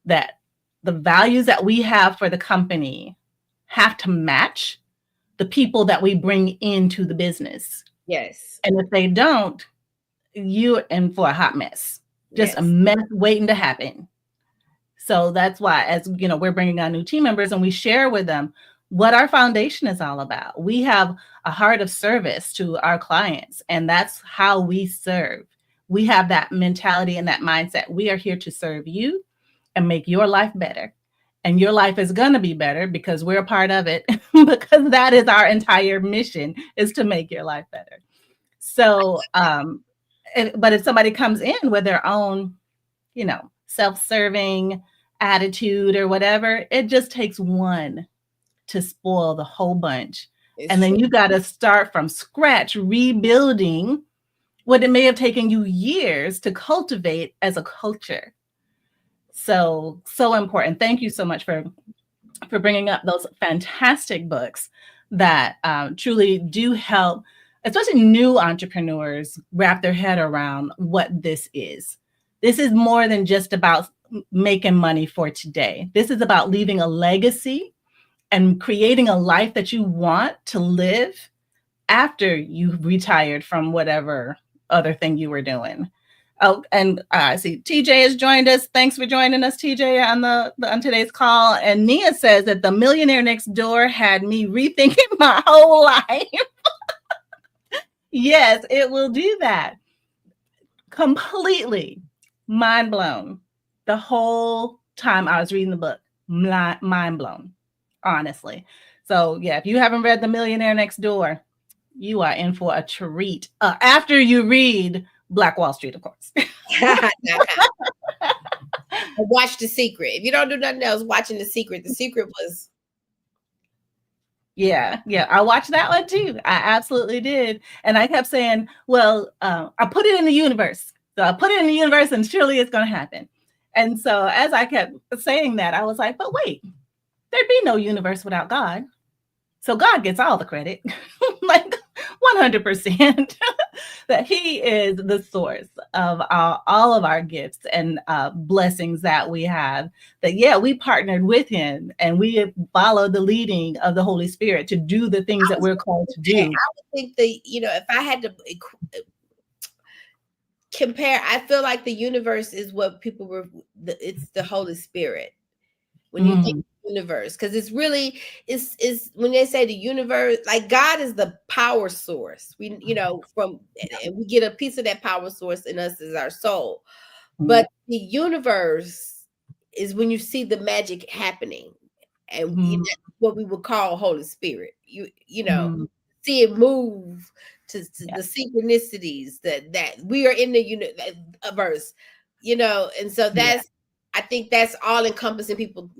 that the values that we have for the company have to match the people that we bring into the business. Yes. And if they don't, you're in for a hot mess, just a mess waiting to happen. So that's why, as we're bringing on new team members and we share with them what our foundation is all about. We have a heart of service to our clients, and that's how we serve. We have that mentality and that mindset. We are here to serve you and make your life better. And your life is going to be better because we're a part of it, because that is our entire mission, is to make your life better. So, but if somebody comes in with their own, self-serving attitude or whatever, it just takes one to spoil the whole bunch. And then you got to start from scratch, rebuilding what it may have taken you years to cultivate as a culture. So important. Thank you so much for bringing up those fantastic books that truly do help, especially new entrepreneurs, wrap their head around what this is. This is more than just about making money for today. This is about leaving a legacy and creating a life that you want to live after you've retired from whatever other thing you were doing. Oh, and I see TJ has joined us. Thanks for joining us, TJ, on today's call. And Nia says that The Millionaire Next Door had me rethinking my whole life. Yes, it will do that. Completely mind blown. The whole time I was reading the book, mind blown, honestly. So yeah, if you haven't read The Millionaire Next Door, you are in for a treat. After you read Black Wall Street, of course. Watch The Secret. If you don't do nothing else, watching The Secret. The Secret was. Yeah, I watched that one too. I absolutely did. And I kept saying, well, I put it in the universe. So I put it in the universe and surely it's going to happen. And so as I kept saying that, I was like, but wait, there'd be no universe without God. So God gets all the credit, like 100%, that he is the source of all of our gifts and blessings that we have. That, yeah, we partnered with him and we followed the leading of the Holy Spirit to do the things that we're called to do. I would think if I had to compare, I feel like the universe is what people were, it's the Holy Spirit. When you think universe, because it's really is when they say the universe, like God is the power source. We and we get a piece of that power source in us as our soul. But the universe is when you see the magic happening, and that's what we would call Holy Spirit. See it move to the synchronicities that we are in the universe, and so that's. I think that's all encompassing. People,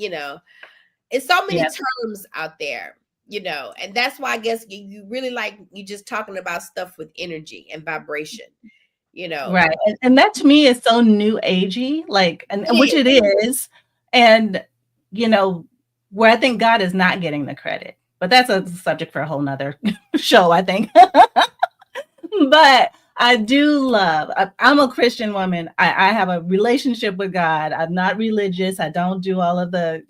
it's so many terms out there, and that's why I guess you really you just talking about stuff with energy and vibration, Right. And that to me is so new agey, which it is. And, where I think God is not getting the credit, but that's a subject for a whole nother show, I think. But I do I'm a Christian woman. I have a relationship with God. I'm not religious. I don't do all of the,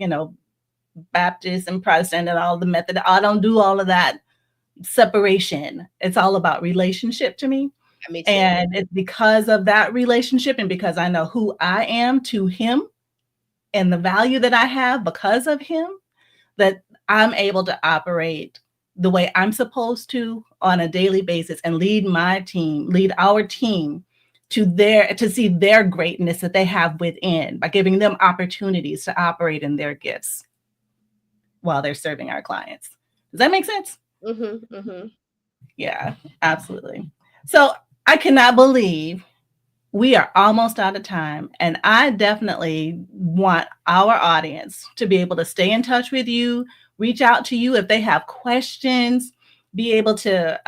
Baptist and Protestant and all the method. I don't do all of that separation. It's all about relationship to me. And it's because of that relationship and because I know who I am to him and the value that I have because of him, that I'm able to operate the way I'm supposed to on a daily basis and lead our team to see their greatness that they have within by giving them opportunities to operate in their gifts while they're serving our clients. Does that make sense? Yeah, absolutely. So I cannot believe we are almost out of time. And I definitely want our audience to be able to stay in touch with you, reach out to you if they have questions, be able to,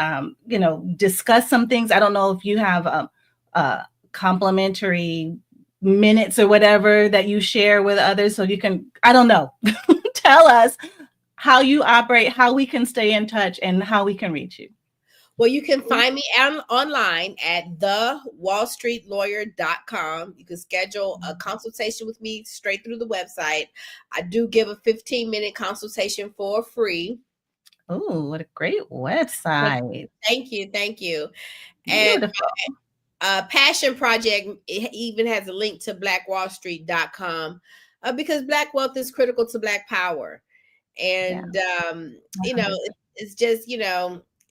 discuss some things. I don't know if you have complimentary minutes or whatever that you share with others. So you can, I don't know, tell us how you operate, how we can stay in touch, and how we can reach you. Well, you can find me online at thewallstreetlawyer.com. You can schedule a consultation with me straight through the website. I do give a 15-minute consultation for free. Oh, what a great website. Thank you. Beautiful. And passion project, it even has a link to blackwallstreet.com because Black wealth is critical to Black power. And, it's just,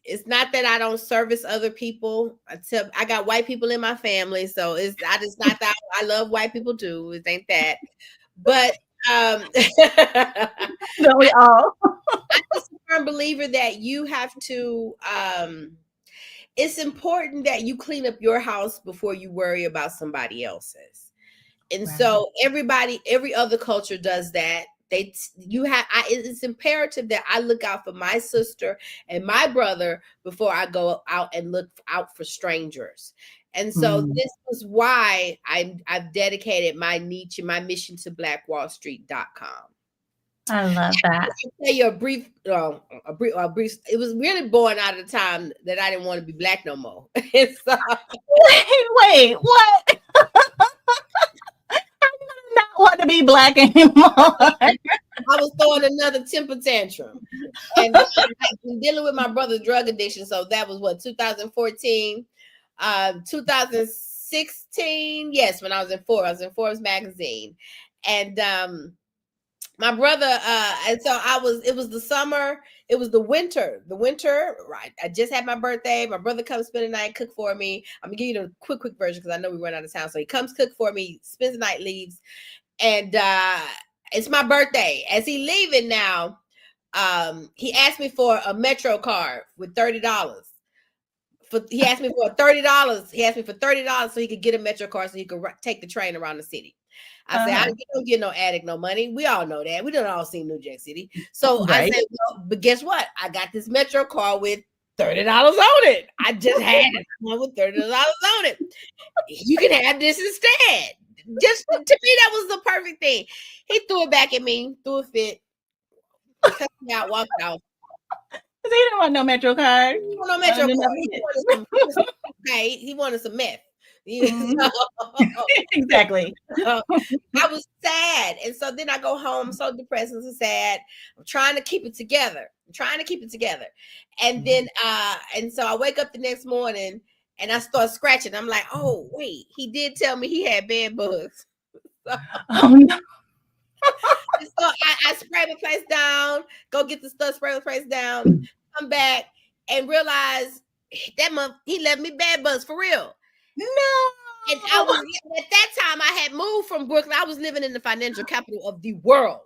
it's not that I don't service other people. I got white people in my family, so it's not that I love white people too. It ain't that, but no, we all. I'm just a firm believer that you have to. It's important that you clean up your house before you worry about somebody else's, and so every other culture does that. It's imperative that I look out for my sister and my brother before I go out and look out for strangers. And so this is why I've dedicated my niche and my mission to blackwallstreet.com. I love that. I'll tell you a brief. It was really born out of the time that I didn't want to be Black no more. So, wait, what? Not want to be Black anymore. I was throwing another temper tantrum and dealing with my brother's drug addiction. So that was 2014, 2016. Yes, when I was in Forbes magazine, and my brother, and so it was the summer, it was the winter, right? I just had my birthday. My brother comes spend the night, cook for me. I'm gonna give you the quick version because I know we run out of time. So he comes cook for me, spends the night, leaves. And it's my birthday. As he leaving now, he asked me for a Metro card with $30 he asked me for $30. He asked me for $30 so he could get a Metro card so he could take the train around the city. I said, I don't get no addict no money. We all know that. We done all seen New Jack City. So I said, well, but guess what? I got this Metro card with $30 on it. I just had one with $30 on it. You can have this instead. Just to me, that was the perfect thing. He threw it back at me, threw a fit, cut me out, walked out. He didn't want no Metro card. He wanted no Metro card. He wanted some meth. Exactly. I was sad. And so then I go home, so depressed and so sad. I'm trying to keep it together. And then and so I wake up the next morning and I start scratching. I'm like, oh wait, he did tell me he had bed bugs. Oh no. So I spray the place down, go get the stuff, spray the place down, come back and realize that month he left me bed bugs for real. No. And I was at that time I had moved from Brooklyn. I was living in the financial capital of the world.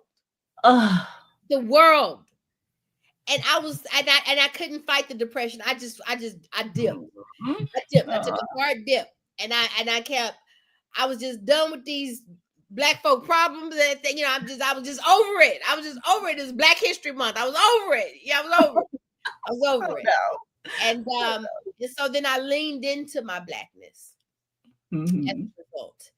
The world. And I couldn't fight the depression. I dipped. I took a hard dip. And I was just done with these Black folk problems. That I was just over it. It's Black History Month. I was over it. Yeah, I was over it. No. And so then I leaned into my Blackness as a result.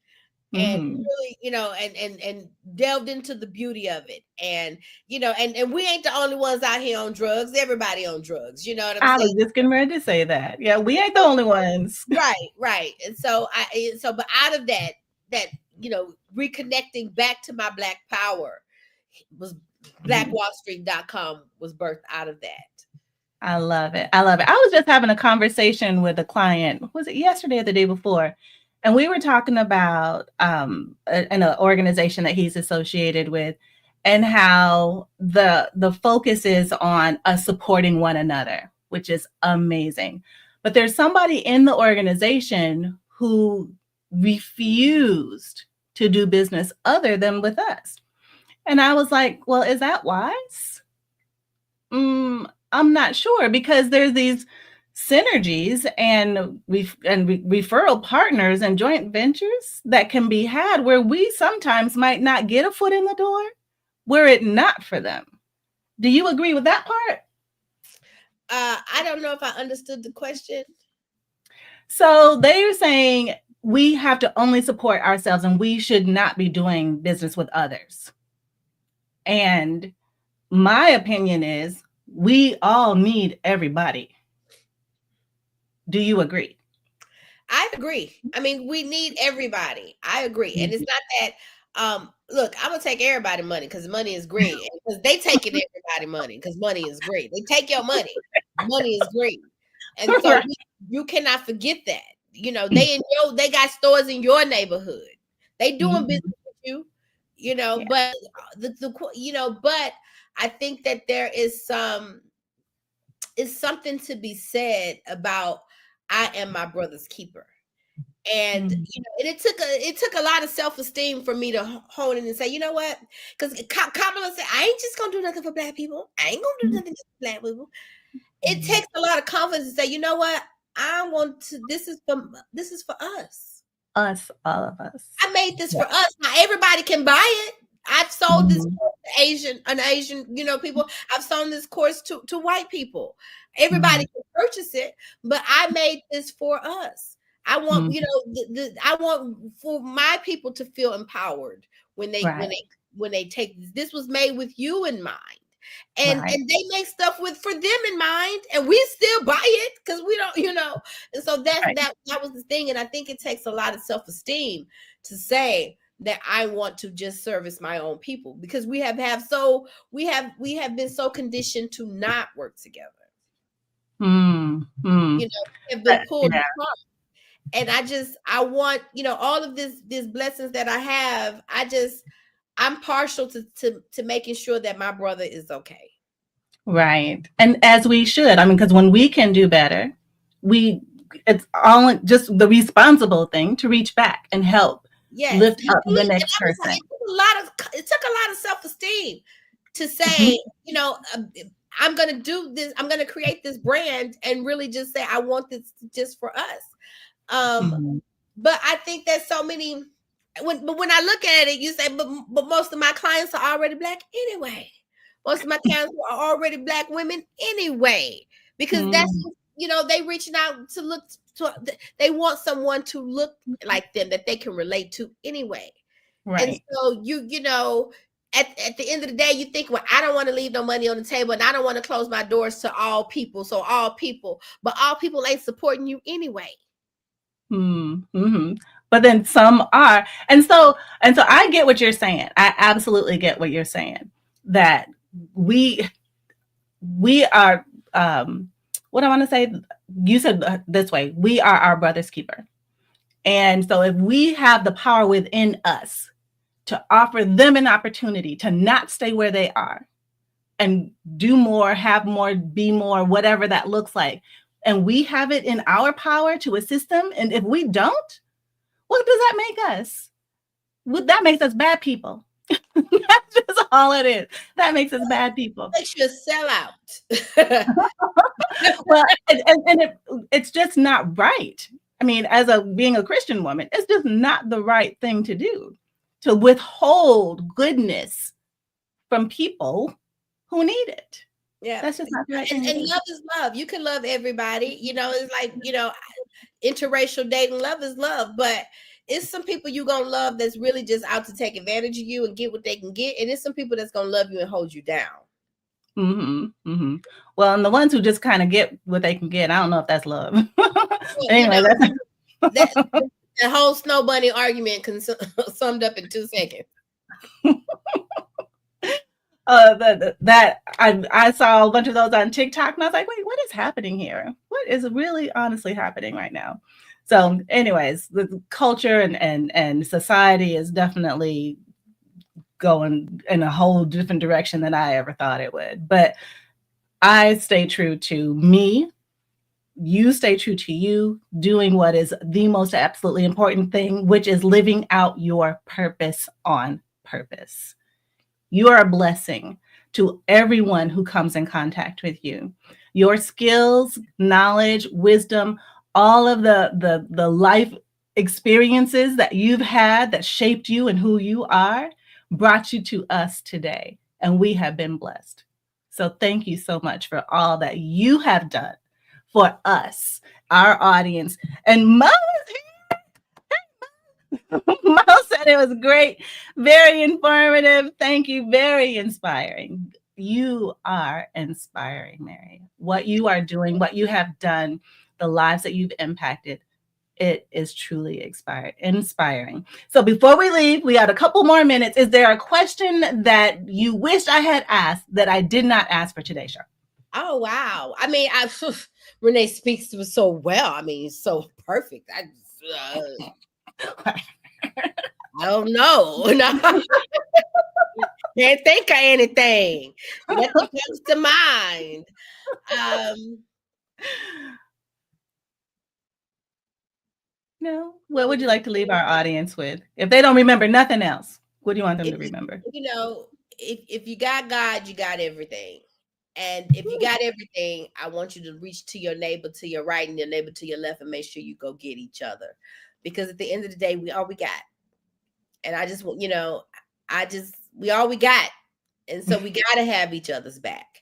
And really, and delved into the beauty of it. And, and we ain't the only ones out here on drugs. Everybody on drugs. You know what I'm saying? I was just getting ready to say that. Yeah, we ain't the only ones. Right. And so but out of that, reconnecting back to my Black power was blackwallstreet.com was birthed out of that. I love it. I was just having a conversation with a client. Was it yesterday or the day before? And we were talking about an organization that he's associated with and how the focus is on us supporting one another, which is amazing. But there's somebody in the organization who refused to do business other than with us. And I was like, well, is that wise? I'm not sure, because there's these synergies and referral partners and joint ventures that can be had where we sometimes might not get a foot in the door were it not for them. Do you agree with that part? I don't know if I understood the question. So they're saying we have to only support ourselves and we should not be doing business with others. And my opinion is we all need everybody. Do you agree? I agree. I mean, we need everybody. I agree. And it's not that, look, I'm going to take everybody money because money is great. Because they taking everybody money because money is great. They take your money. Money is great. And so you cannot forget that. They got stores in your neighborhood. They doing business with you, but but I think that there is something to be said about I am my brother's keeper. And and it took a lot of self-esteem for me to hone in and say, you know what? Because Kamala said, I ain't just gonna do nothing for Black people. I ain't gonna do nothing for Black people. It takes a lot of confidence to say, you know what? This is for us. Us, all of us. I made this for us. Now everybody can buy it. I've sold this to Asian, people. I've sold this course to white people. Everybody can purchase it, but I made this for us. I want, I want for my people to feel empowered when they take this was made with you in mind. And they make stuff for them in mind, and we still buy it because we don't, and so that was the thing. And I think it takes a lot of self-esteem to say that I want to just service my own people, because we have been so conditioned to not work together. Have been pulled apart. And I want, all of these blessings that I have, I'm partial to making sure that my brother is okay. Right. And as we should, because when we can do better, it's all just the responsible thing to reach back and help lift up the next person. It took a lot of self-esteem to say, I'm going to do this. I'm going to create this brand and really just say, I want this just for us. But I think there's so many, when I look at it, you say, but most of my clients are already Black anyway. Most of my clients are already Black women anyway, because that's, they reaching out to look to, they want someone to look like them that they can relate to anyway. Right. And so you know, at the end of the day, you think, well, I don't want to leave no money on the table, and I don't want to close my doors to all people. So all people, but all people ain't supporting you anyway. But then some are. And so I get what you're saying. I absolutely get what you're saying, that we are, what I want to say, you said this way, we are our brother's keeper. And so if we have the power within us to offer them an opportunity to not stay where they are and do more, have more, be more, whatever that looks like, and we have it in our power to assist them, and if we don't, what does that make us? That makes us bad people. That's just all it is. That makes us bad people. Makes you sell out. Well, and it's just not right. I mean, being a Christian woman, it's just not the right thing to do, to withhold goodness from people who need it. Yeah, that's just not the right thing. And love is love. You can love everybody. It's like, interracial dating. Love is love, but it's some people you're gonna love that's really just out to take advantage of you and get what they can get, and it's some people that's gonna love you and hold you down. Well, and the ones who just kind of get what they can get, I don't know if that's love. Anyway, that whole snow bunny argument summed up in 2 seconds. That I saw a bunch of those on TikTok, and I was like, wait, what is happening here? What is really honestly happening right now? So anyways, the culture and society is definitely going in a whole different direction than I ever thought it would. But I stay true to me. You stay true to you, doing what is the most absolutely important thing, which is living out your purpose on purpose. You are a blessing to everyone who comes in contact with you. Your skills, knowledge, wisdom, all of the life experiences that you've had that shaped you and who you are, brought you to us today. And we have been blessed. So thank you so much for all that you have done for us, our audience. And Mo is here. Mo said it was great, very informative. Thank you, very inspiring. You are inspiring, Marye. What you are doing, what you have done, the lives that you've impacted, it is truly inspiring. So before we leave, we got a couple more minutes. Is there a question that you wished I had asked that I did not ask for today's show? Oh, wow. I mean, Renee speaks so well. I mean, so perfect. I don't know. Can't think of anything. Nothing comes to mind. No. What would you like to leave our audience with? If they don't remember nothing else, what do you want them to remember? If you got God, you got everything. And if you got everything, I want you to reach to your neighbor to your right and your neighbor to your left and make sure you go get each other. Because at the end of the day, we all we got. And I just want, we all we got. And so we got to have each other's back.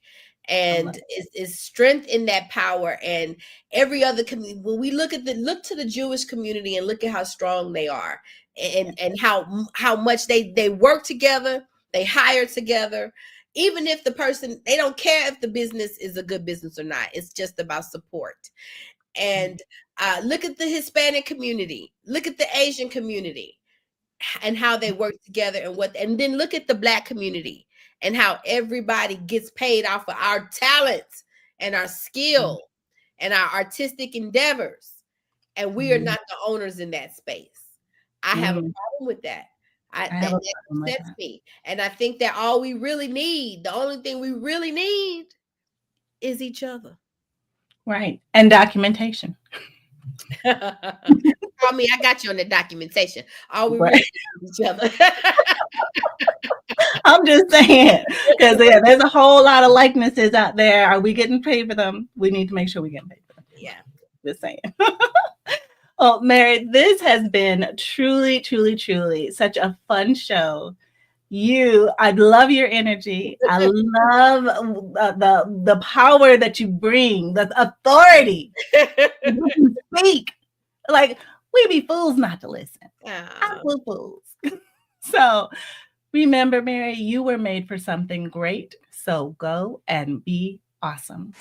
And it's strength in that power. And every other community, when we look to the Jewish community and look at how strong they are and how much they work together, they hire together. Even if the person, they don't care if the business is a good business or not. It's just about support. And look at the Hispanic community, look at the Asian community and how they work together and then look at the Black community and how everybody gets paid off of our talents and our skill and our artistic endeavors. And we are not the owners in that space. I have a problem with that. That upsets me. And I think that all we really need, the only thing we really need is each other. Right. And documentation. Call me, I got you on the documentation. All we really need is each other. I'm just saying, because there's a whole lot of likenesses out there. Are we getting paid for them? We need to make sure we get paid for them. Yeah. Just saying. Oh, Marye, this has been truly, truly, truly such a fun show. I love your energy. I love the power that you bring, the authority. You can speak. Like, we be fools not to listen. Absolute fools. So remember, Marye, you were made for something great. So go and be awesome.